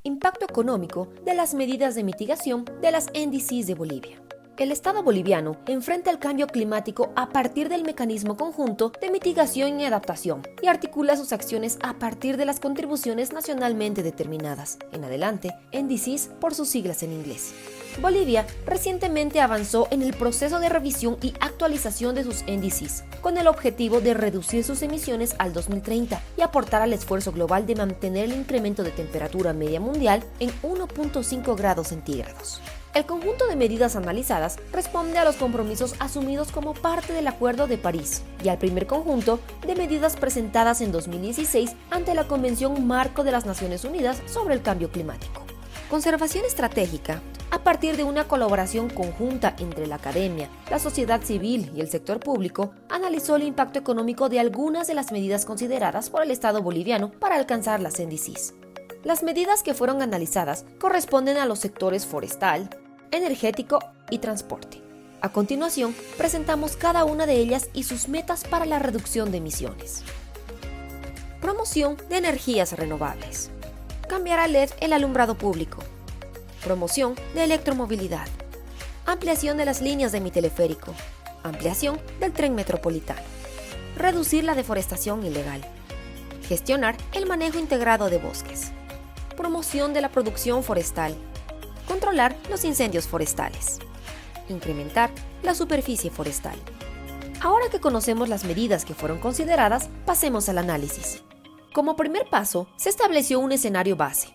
Impacto económico de las medidas de mitigación de las NDCs de Bolivia. El Estado boliviano enfrenta el cambio climático a partir del mecanismo conjunto de mitigación y adaptación y articula sus acciones a partir de las contribuciones nacionalmente determinadas, en adelante, NDCs por sus siglas en inglés. Bolivia recientemente avanzó en el proceso de revisión y actualización de sus NDCs, con el objetivo de reducir sus emisiones al 2030 y aportar al esfuerzo global de mantener el incremento de temperatura media mundial en 1.5 grados centígrados. El conjunto de medidas analizadas responde a los compromisos asumidos como parte del Acuerdo de París y al primer conjunto de medidas presentadas en 2016 ante la Convención Marco de las Naciones Unidas sobre el Cambio Climático. Conservación estratégica, a partir de una colaboración conjunta entre la academia, la sociedad civil y el sector público, analizó el impacto económico de algunas de las medidas consideradas por el Estado boliviano para alcanzar las NDCs. Las medidas que fueron analizadas corresponden a los sectores forestal, energético y transporte. A continuación, presentamos cada una de ellas y sus metas para la reducción de emisiones. Promoción de energías renovables. Cambiar a LED el alumbrado público. Promoción de electromovilidad. Ampliación de las líneas de mi teleférico. Ampliación del tren metropolitano. Reducir la deforestación ilegal. Gestionar el manejo integrado de bosques. Promoción de la producción forestal. Controlar los incendios forestales. Incrementar la superficie forestal. Ahora que conocemos las medidas que fueron consideradas, pasemos al análisis. Como primer paso, se estableció un escenario base.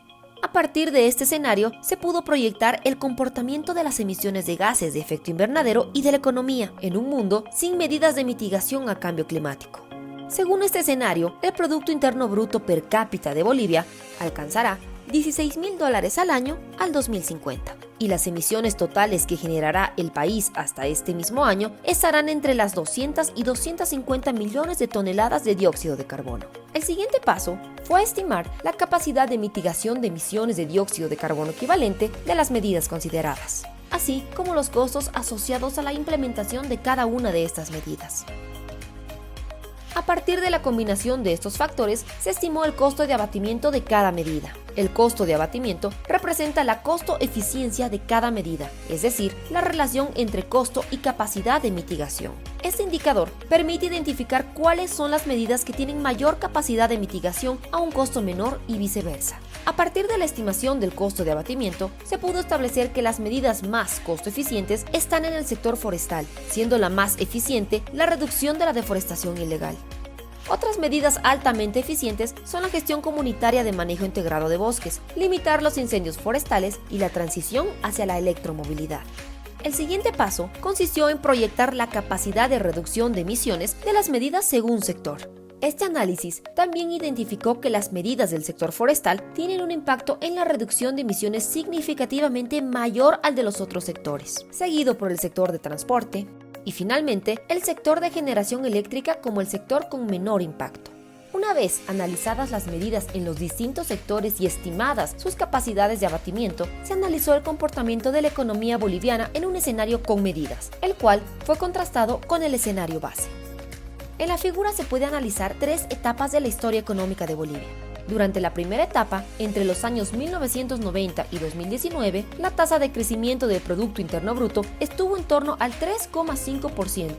A partir de este escenario, se pudo proyectar el comportamiento de las emisiones de gases de efecto invernadero y de la economía en un mundo sin medidas de mitigación al cambio climático. Según este escenario, el Producto Interno Bruto per cápita de Bolivia alcanzará $16.000 al año al 2050, y las emisiones totales que generará el país hasta este mismo año estarán entre las 200 y 250 millones de toneladas de dióxido de carbono. El siguiente paso fue estimar la capacidad de mitigación de emisiones de dióxido de carbono equivalente de las medidas consideradas, así como los costos asociados a la implementación de cada una de estas medidas. A partir de la combinación de estos factores, se estimó el costo de abatimiento de cada medida. El costo de abatimiento representa la costo-eficiencia de cada medida, es decir, la relación entre costo y capacidad de mitigación. Este indicador permite identificar cuáles son las medidas que tienen mayor capacidad de mitigación a un costo menor y viceversa. A partir de la estimación del costo de abatimiento, se pudo establecer que las medidas más costo eficientes están en el sector forestal, siendo la más eficiente la reducción de la deforestación ilegal. Otras medidas altamente eficientes son la gestión comunitaria de manejo integrado de bosques, limitar los incendios forestales y la transición hacia la electromovilidad. El siguiente paso consistió en proyectar la capacidad de reducción de emisiones de las medidas según sector. Este análisis también identificó que las medidas del sector forestal tienen un impacto en la reducción de emisiones significativamente mayor al de los otros sectores, seguido por el sector de transporte y finalmente el sector de generación eléctrica como el sector con menor impacto. Una vez analizadas las medidas en los distintos sectores y estimadas sus capacidades de abatimiento, se analizó el comportamiento de la economía boliviana en un escenario con medidas, el cual fue contrastado con el escenario base. En la figura se puede analizar tres etapas de la historia económica de Bolivia. Durante la primera etapa, entre los años 1990 y 2019, la tasa de crecimiento del Producto Interno Bruto estuvo en torno al 3,5%.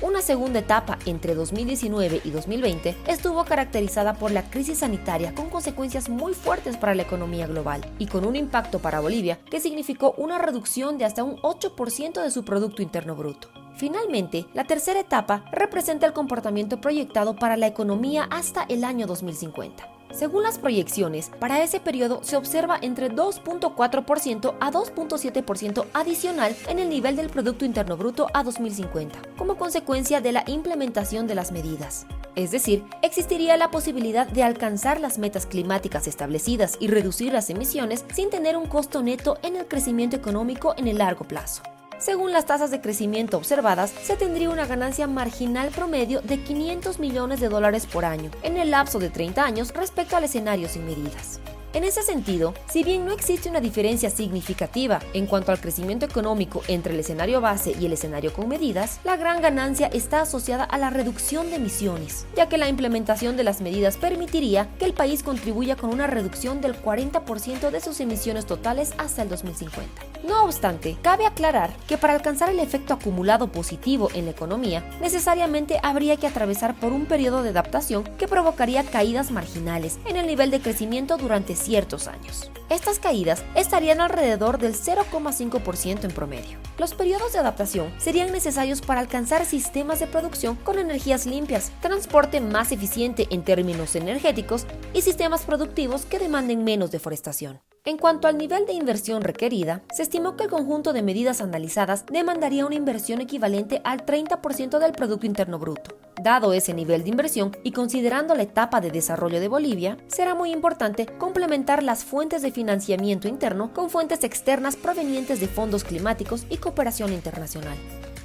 Una segunda etapa, entre 2019 y 2020, estuvo caracterizada por la crisis sanitaria con consecuencias muy fuertes para la economía global y con un impacto para Bolivia que significó una reducción de hasta un 8% de su Producto Interno Bruto. Finalmente, la tercera etapa representa el comportamiento proyectado para la economía hasta el año 2050. Según las proyecciones, para ese periodo se observa entre 2.4% a 2.7% adicional en el nivel del Producto Interno Bruto a 2050, como consecuencia de la implementación de las medidas. Es decir, existiría la posibilidad de alcanzar las metas climáticas establecidas y reducir las emisiones sin tener un costo neto en el crecimiento económico en el largo plazo. Según las tasas de crecimiento observadas, se tendría una ganancia marginal promedio de $500 millones por año en el lapso de 30 años respecto al escenario sin medidas. En ese sentido, si bien no existe una diferencia significativa en cuanto al crecimiento económico entre el escenario base y el escenario con medidas, la gran ganancia está asociada a la reducción de emisiones, ya que la implementación de las medidas permitiría que el país contribuya con una reducción del 40% de sus emisiones totales hasta el 2050. No obstante, cabe aclarar que para alcanzar el efecto acumulado positivo en la economía, necesariamente habría que atravesar por un periodo de adaptación que provocaría caídas marginales en el nivel de crecimiento durante ciertos años. Estas caídas estarían alrededor del 0,5% en promedio. Los periodos de adaptación serían necesarios para alcanzar sistemas de producción con energías limpias, transporte más eficiente en términos energéticos y sistemas productivos que demanden menos deforestación. En cuanto al nivel de inversión requerida, se estimó que el conjunto de medidas analizadas demandaría una inversión equivalente al 30% del Producto Interno Bruto. Dado ese nivel de inversión y considerando la etapa de desarrollo de Bolivia, será muy importante complementar las fuentes de financiamiento interno con fuentes externas provenientes de fondos climáticos y cooperación internacional.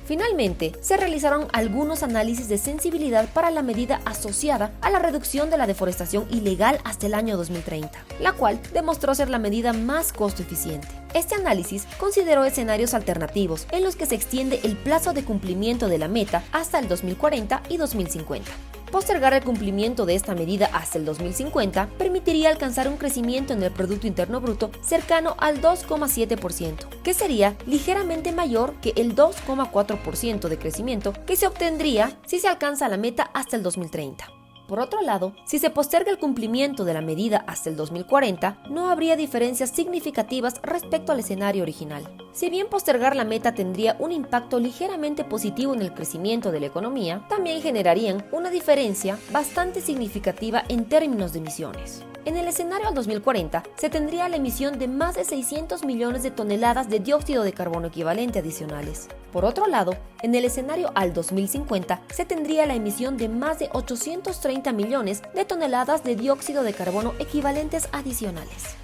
Finalmente, se realizaron algunos análisis de sensibilidad para la medida asociada a la reducción de la deforestación ilegal hasta el año 2030, la cual demostró ser la medida más costo eficiente. Este análisis consideró escenarios alternativos en los que se extiende el plazo de cumplimiento de la meta hasta el 2040 y 2050. Postergar el cumplimiento de esta medida hasta el 2050 permitiría alcanzar un crecimiento en el Producto Interno Bruto cercano al 2,7%, que sería ligeramente mayor que el 2,4% de crecimiento que se obtendría si se alcanza la meta hasta el 2030. Por otro lado, si se posterga el cumplimiento de la medida hasta el 2040, no habría diferencias significativas respecto al escenario original. Si bien postergar la meta tendría un impacto ligeramente positivo en el crecimiento de la economía, también generarían una diferencia bastante significativa en términos de emisiones. En el escenario al 2040, se tendría la emisión de más de 600 millones de toneladas de dióxido de carbono equivalente adicionales. Por otro lado, en el escenario al 2050, se tendría la emisión de más de 830 millones de toneladas de dióxido de carbono equivalentes adicionales.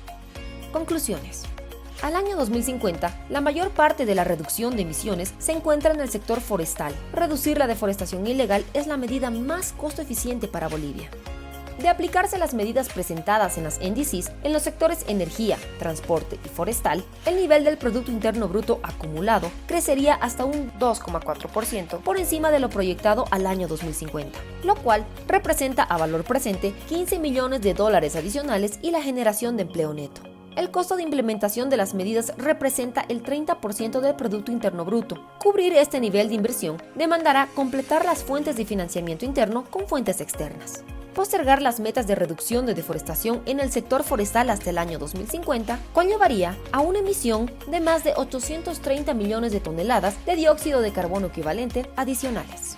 Conclusiones. Al año 2050, la mayor parte de la reducción de emisiones se encuentra en el sector forestal. Reducir la deforestación ilegal es la medida más costo eficiente para Bolivia. De aplicarse las medidas presentadas en las NDCs en los sectores energía, transporte y forestal, el nivel del Producto Interno Bruto acumulado crecería hasta un 2,4% por encima de lo proyectado al año 2050, lo cual representa a valor presente 15 millones de dólares adicionales y la generación de empleo neto. El costo de implementación de las medidas representa el 30% del Producto Interno Bruto. Cubrir este nivel de inversión demandará completar las fuentes de financiamiento interno con fuentes externas. Postergar las metas de reducción de deforestación en el sector forestal hasta el año 2050 conllevaría a una emisión de más de 830 millones de toneladas de dióxido de carbono equivalente adicionales.